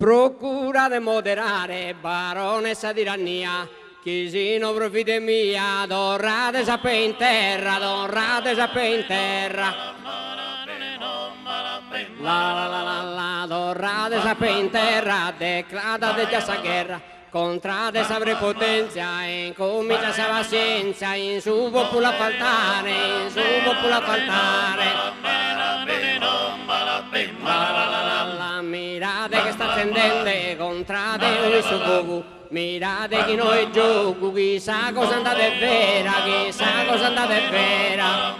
procura de moderare, baronessa di tirannia, chi si non profite mia, dorrate sape in terra, dorrate sape in terra. La, dorrate sape in terra, declatate già sta guerra, contrate sa prepotenzia, incomincia sa pazienza, in su popolo a faltare, in su popolo a faltare. Mirate che sta accendendo, contrate noi su fuoco, mirate chi noi gioco, chissà cosa andate vera, chissà cosa andate vera.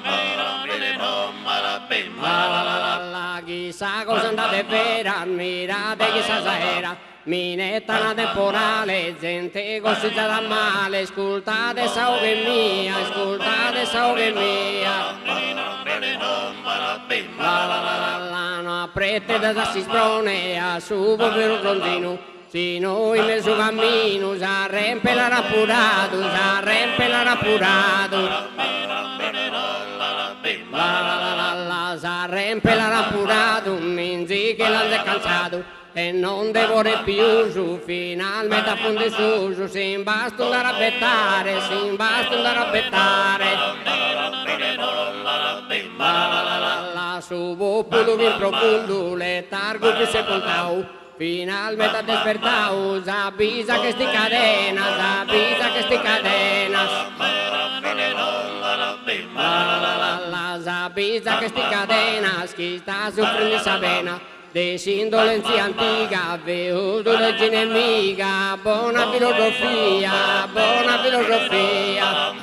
Chissà cosa andate vera, mirate chissà sa era, minetta una temporale, gente costituita male, ascoltate sa che mia, ascoltate sa che mia. No apprete da si sprone, a su povero frontino, si noi nel suo cammino, sa rempe la rappurato, sa rempe la rappurato. Sa rempe la rappurato, minzi che l'ha cansato, e non devore più su, finalmente a fondo su, si imbasta da rabbettare, si imbasta da rabbettare. Su popolo in profondo, letargo che sepoltau, finalmente ha despertau, s'avvisa che sti cadena, s'avvisa che sti cadena. S'avvisa che sti cadena, chi sta soffrendo sa pena, de indolenza antica, venuto legge nemica, buona filosofia, buona filosofia.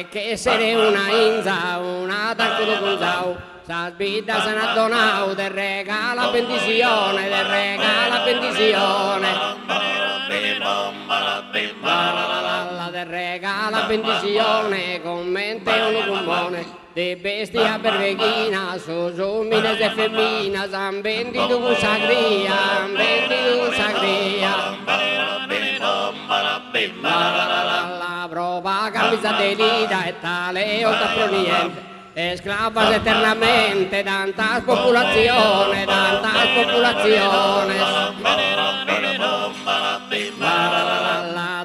Che essere una inza, una tanto gonzau, sa sbidda se n'ha donato, te regala benedizione, te regala benedizione. Te regala benedizione, commente uno comune, de bestia perveghina, so somine e femmina, s'han vendito con sagria, han vendito con sagria. La prova camisa delita e tale oltre proveniente, esclavas eternamente, tantas popolazione, tantas popolazione.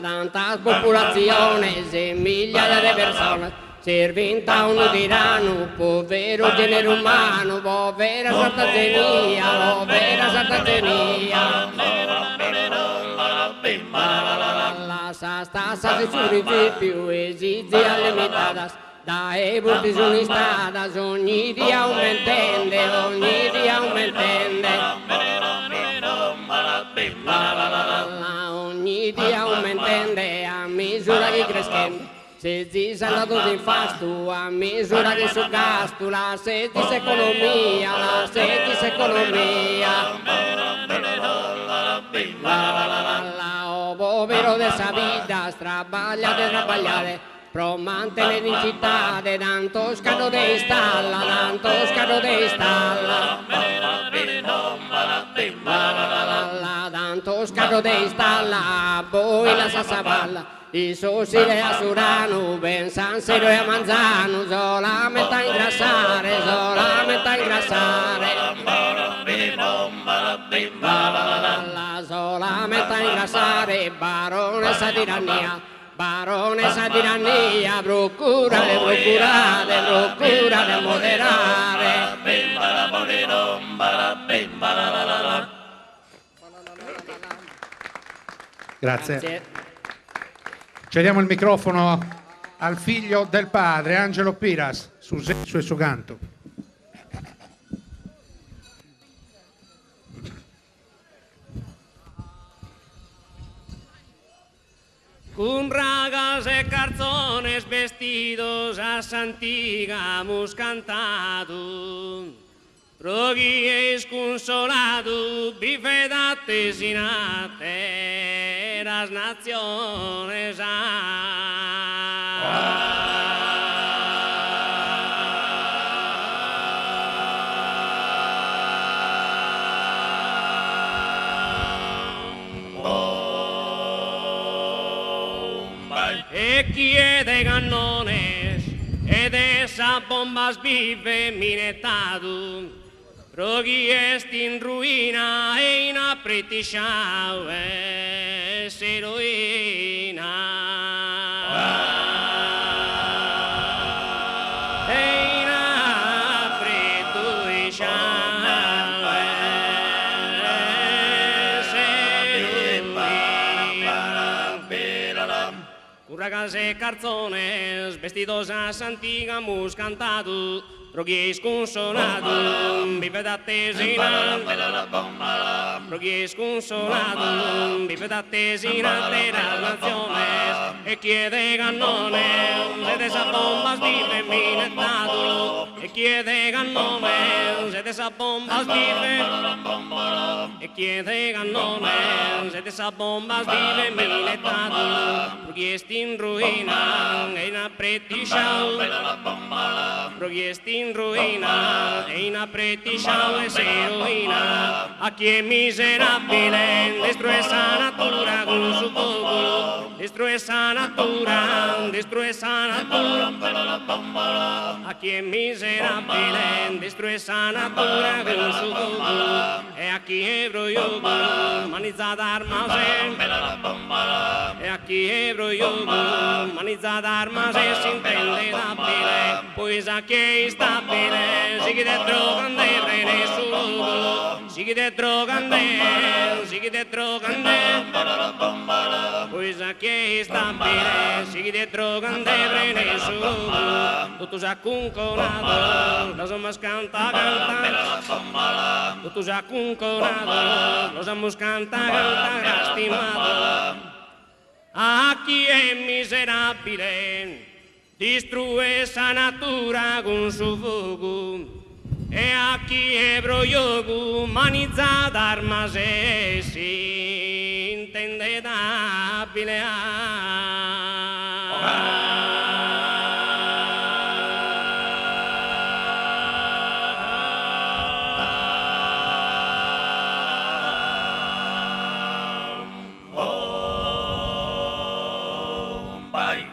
Tantas popolazione, se migliaia di persone, servinta uno tirano, povero genere umano, povera sartazenia, povera sartazenia. La stassa si principio esiste limitadas, da epoche sono stadas, ogni dia aumentende, ogni dia aumentende. Ogni dia aumentende a misura che crescende. Se si è andato in fasto, a misura che su gasto, la sedis economia, la sedis economia. O povero de sa vita, strabagliate, strabagliate, pro mantenere in città, de tanto scado de installa, tanto scado de installa. Tanto scado de installa, poi la sassavalla. I sossile a Surano, pensansero e a Manzano, solamente a ingrassare, solamente a ingrassare. Solamente a ingrassare, baronessa tirannia, baronessa tirannia, procurate, procurate, procurate moderare. Grazie. Cediamo il microfono al figlio del padre, Angelo Piras, su senso e su canto. Con ragas e carzones vestidos a Santiga hemos cantado, roguíes consolado, bifedate sinate, las naciones e chiede cannones ed esa bombas vive minetado, Pro chi est in ruina e in apprettisciau se ruina. E in apprettisciau se ruina. Curracas e carzones, vestidos a santigamus cantado, Roghies consolato, vive da tesina, Roghies consolato, vive da tesina de las naciones, e chiede gannones, se de esas bombas vive minetado, e chiede gannones, se de esas bombas vive, e chiede gannones, se de esas bombas vive minetado, Roghies in ruina, e in apprettisciau, Roghies in ruina e in apprettisciau e se ruina. A chi è miserabile destruye sa natura con su popolo, destruye sa natura, destruye sa natura. A chi è miserabile destruye sa natura con su popolo, e a chi è broiogo manizzata armase, e a chi è broiogo manizzata armase si intende dabile, pois a chi è stabile, si chi te drogande prene su luogo, si chi te drogande, si chi te drogande, pois a chi è stabile, si chi te drogande prene su luogo, tutto già cunconato, lo somos canta, tutto già cunconato, lo somos canta, stimato. A chi è miserabile distrue sa natura con su fuoco, e a chi è broiogo manizzata armase si intende dabile.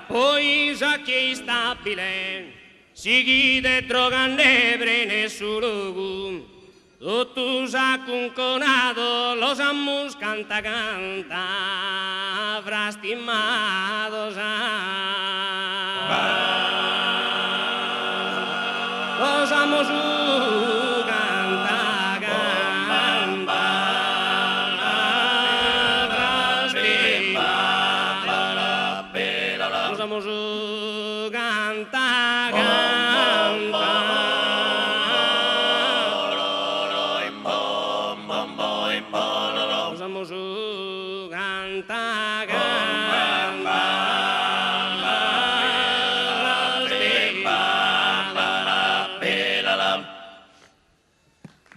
Pois a chi è stabile, si chi te drogande prene su luogo, tutto s'ha cunconato, los amus canta canta, fra stimados los amus canta canta, fra stimados, los amus canta canta, los amus canta canta,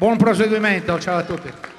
Buon proseguimento, ciao a tutti.